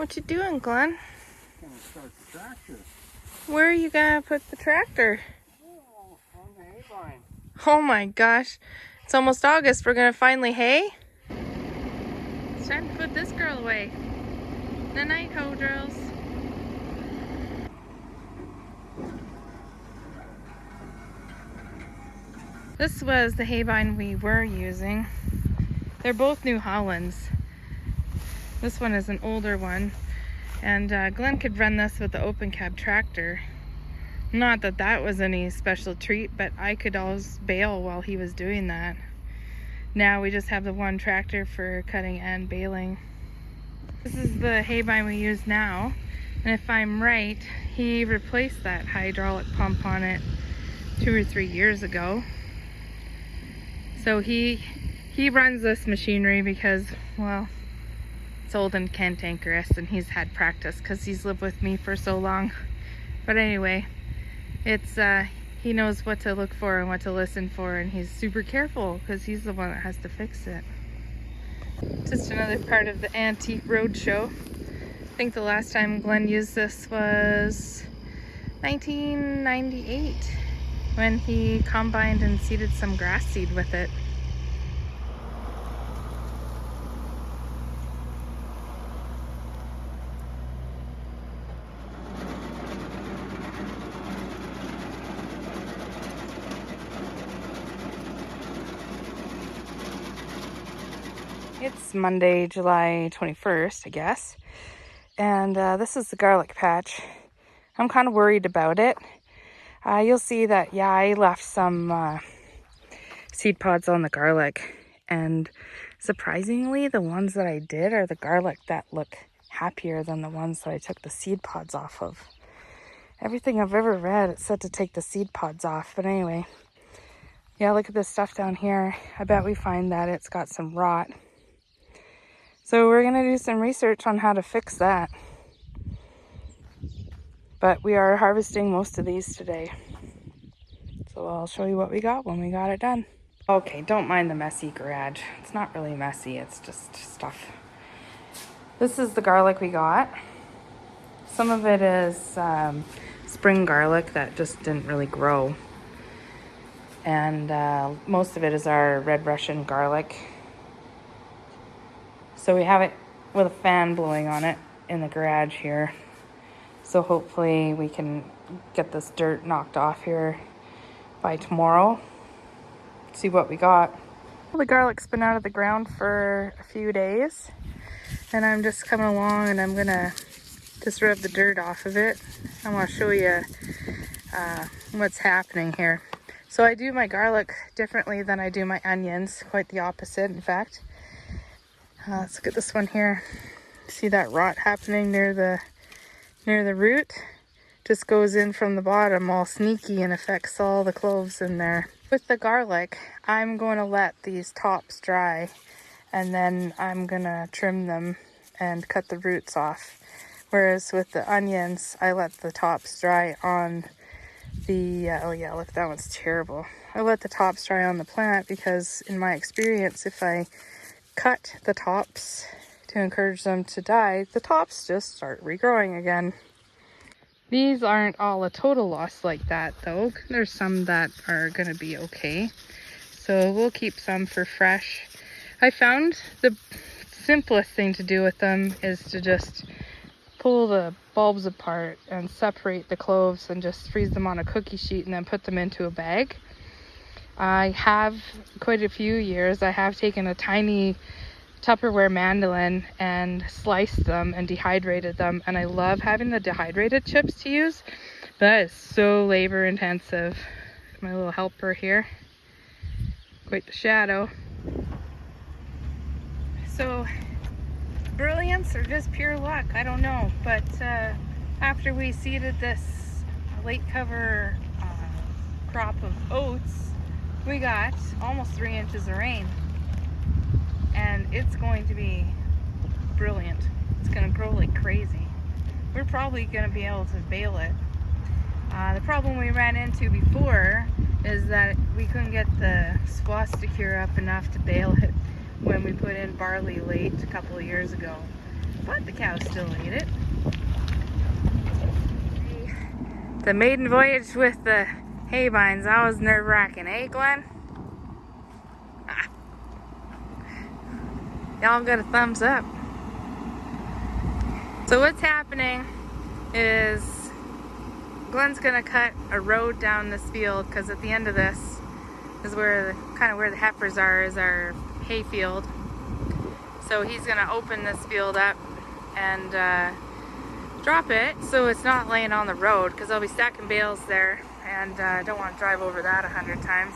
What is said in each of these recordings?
What you doing, Glenn? Gonna start the tractor. Where are you gonna put the tractor? Oh, on the hay line. Oh my gosh. It's almost August. We're gonna finally hay? It's time to put this girl away. The night hoe drills. This was the hay bine we were using. They're both New Hollands. This one is an older one. And Glenn could run this with the open cab tractor. Not that that was any special treat, but I could always bale while he was doing that. Now we just have the one tractor for cutting and baling. This is the hay bine we use now. And if I'm right, he replaced that hydraulic pump on it 2 or 3 years ago. So he runs this machinery because, well, it's old and cantankerous, and he's had practice because he's lived with me for so long. But anyway, it's he knows what to look for and what to listen for, and he's super careful because he's the one that has to fix it. Just another part of the Antique Roadshow. I think the last time Glenn used this was 1998 when he combined and seeded some grass seed with it. It's Monday, July 21st, I guess. And this is the garlic patch. I'm kind of worried about it. You'll see that, yeah, I left some seed pods on the garlic. And surprisingly, the ones that I did are the garlic that look happier than the ones that I took the seed pods off of. Everything I've ever read, it said to take the seed pods off. But anyway, yeah, look at this stuff down here. I bet we find that it's got some rot. So we're going to do some research on how to fix that. But we are harvesting most of these today. So I'll show you what we got when we got it done. Okay, don't mind the messy garage. It's not really messy, it's just stuff. This is the garlic we got. Some of it is spring garlic that just didn't really grow. And most of it is our red Russian garlic. So we have it with a fan blowing on it in the garage here. So hopefully we can get this dirt knocked off here by tomorrow. See what we got. Well, the garlic's been out of the ground for a few days. And I'm just coming along and I'm gonna just rub the dirt off of it. I want to show you what's happening here. So I do my garlic differently than I do my onions. Quite the opposite, in fact. Let's look at this one here. See that rot happening near the root? Just goes in from the bottom all sneaky and affects all the cloves in there. With the garlic, I'm going to let these tops dry and then I'm going to trim them and cut the roots off. Whereas with the onions, I let the tops dry on the, oh yeah, look, that one's terrible. I let the tops dry on the plant because in my experience, if I cut the tops to encourage them to die, the tops just start regrowing again. These aren't all a total loss like that though. There's some that are gonna be okay. So we'll keep some for fresh. I found the simplest thing to do with them is to just pull the bulbs apart and separate the cloves and just freeze them on a cookie sheet and then put them into a bag. I have quite a few years, I have taken a tiny Tupperware mandolin and sliced them and dehydrated them, and I love having the dehydrated chips to use, but that is so labor intensive. My little helper here, quite the shadow. So brilliance or just pure luck, I don't know, but after we seeded this late cover crop of oats, we got almost 3 inches of rain, and it's going to be brilliant. It's going to grow like crazy. We're probably going to be able to bale it. The problem we ran into before is that we couldn't get the squash to cure up enough to bale it when we put in barley late a couple of years ago. but the cows still ate it. The maiden voyage with the hay vines, that was nerve-wracking, eh, Glenn? Ah. Y'all got a thumbs up. So what's happening is Glenn's gonna cut a road down this field because at the end of this is where where the heifers are, is our hay field. So he's gonna open this field up and drop it so it's not laying on the road, because I'll be stacking bales there and I don't want to drive over that 100 times.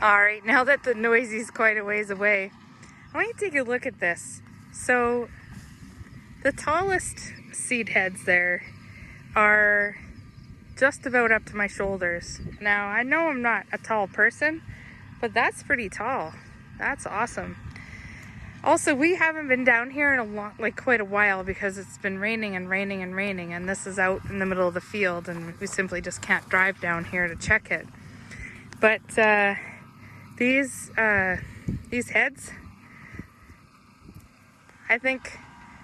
Alright, now that the Noisy's quite a ways away, I want you to take a look at this. So the tallest seed heads there are just about up to my shoulders. Now I know I'm not a tall person, but that's pretty tall. That's awesome. Also, we haven't been down here in quite a while because it's been raining and raining and raining, and this is out in the middle of the field and we simply just can't drive down here to check it. But these heads, I think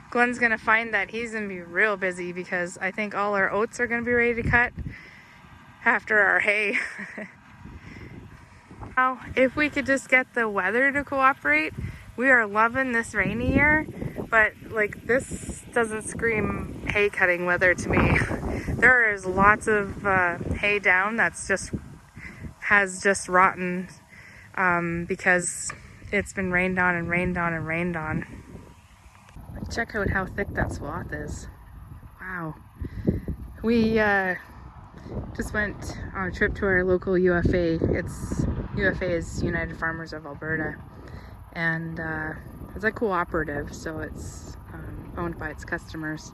Glenn's gonna find that he's gonna be real busy, because I think all our oats are gonna be ready to cut after our hay. Now, if we could just get the weather to cooperate, we are loving this rainy year, but like this doesn't scream hay cutting weather to me. There is lots of hay down that's has just rotten because it's been rained on and rained on and rained on. Check out how thick that swath is. Wow. We just went on a trip to our local UFA. UFA is United Farmers of Alberta, and it's a cooperative, so it's owned by its customers.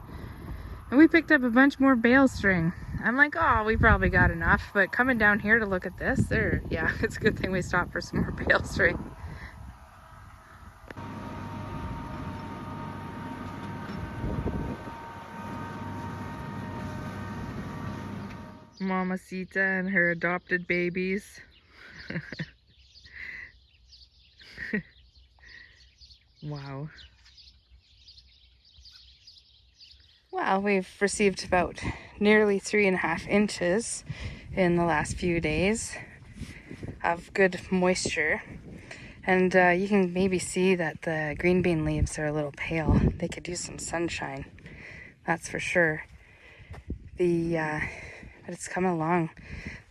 And we picked up a bunch more bale string. I'm like, oh, we probably got enough, but coming down here to look at this, yeah, it's a good thing we stopped for some more bale string. Mamacita and her adopted babies. Wow. Well, we've received about nearly 3.5 inches in the last few days of good moisture. And you can maybe see that the green bean leaves are a little pale. They could use some sunshine, that's for sure. But it's coming along.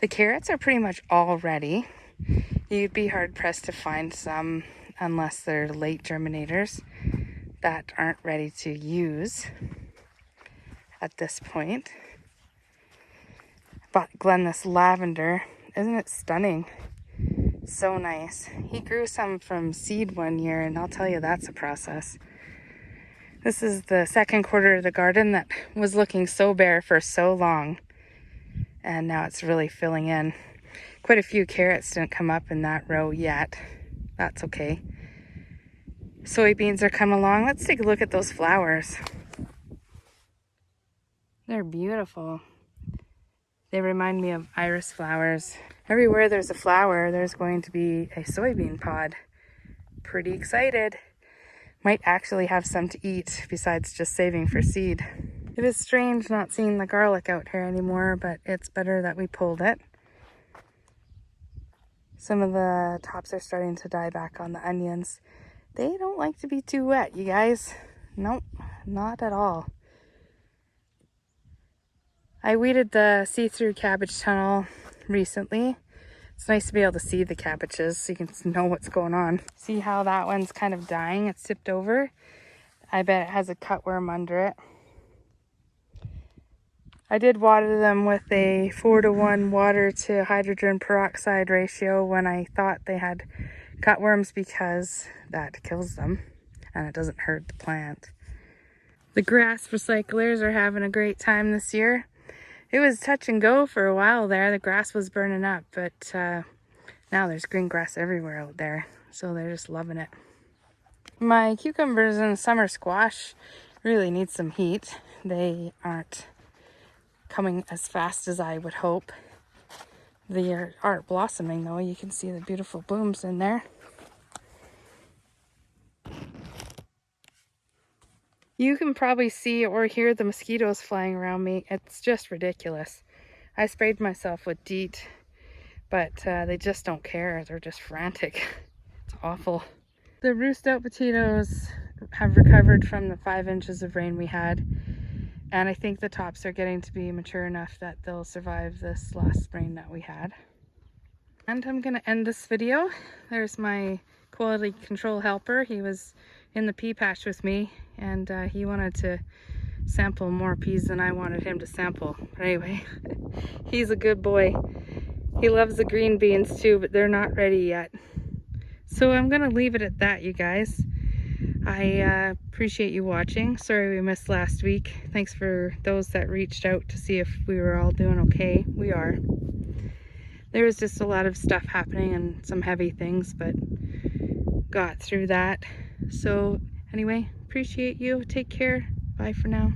The carrots are pretty much all ready. You'd be hard pressed to find some, unless they're late germinators, that aren't ready to use at this point. Bought Glenn this lavender. Isn't it stunning? So nice. He grew some from seed one year, and I'll tell you, that's a process. This is the second quarter of the garden that was looking so bare for so long, and now it's really filling in. Quite a few carrots didn't come up in that row yet. That's okay. Soybeans are coming along. Let's take a look at those flowers. They're beautiful. They remind me of iris flowers. Everywhere there's a flower, there's going to be a soybean pod. Pretty excited. Might actually have some to eat besides just saving for seed. It is strange not seeing the garlic out here anymore, but it's better that we pulled it. Some of the tops are starting to die back on the onions. They don't like to be too wet, you guys. Nope, not at all. I weeded the see-through cabbage tunnel recently. It's nice to be able to see the cabbages so you can know what's going on. See how that one's kind of dying? It's tipped over. I bet it has a cutworm under it. I did water them with a 4:1 water to hydrogen peroxide ratio when I thought they had cutworms, because that kills them and it doesn't hurt the plant. The grass recyclers are having a great time this year. It was touch and go for a while there. The grass was burning up, but now there's green grass everywhere out there. So they're just loving it. My cucumbers and summer squash really need some heat. They aren't coming as fast as I would hope. They are blossoming though. You can see the beautiful blooms in there. You can probably see or hear the mosquitoes flying around me. It's just ridiculous. I sprayed myself with DEET, but they just don't care. They're just frantic. It's awful. The roost out potatoes have recovered from the 5 inches of rain we had, and I think the tops are getting to be mature enough that they'll survive this last rain that we had. And I'm gonna end this video. There's my quality control helper. He was in the pea patch with me, and he wanted to sample more peas than I wanted him to sample. But anyway, he's a good boy. He loves the green beans too, but they're not ready yet. So I'm gonna leave it at that, you guys. I appreciate you watching. Sorry we missed last week. Thanks for those that reached out to see if we were all doing okay. We are. There was just a lot of stuff happening and some heavy things, but got through that. So anyway, appreciate you. Take care. Bye for now.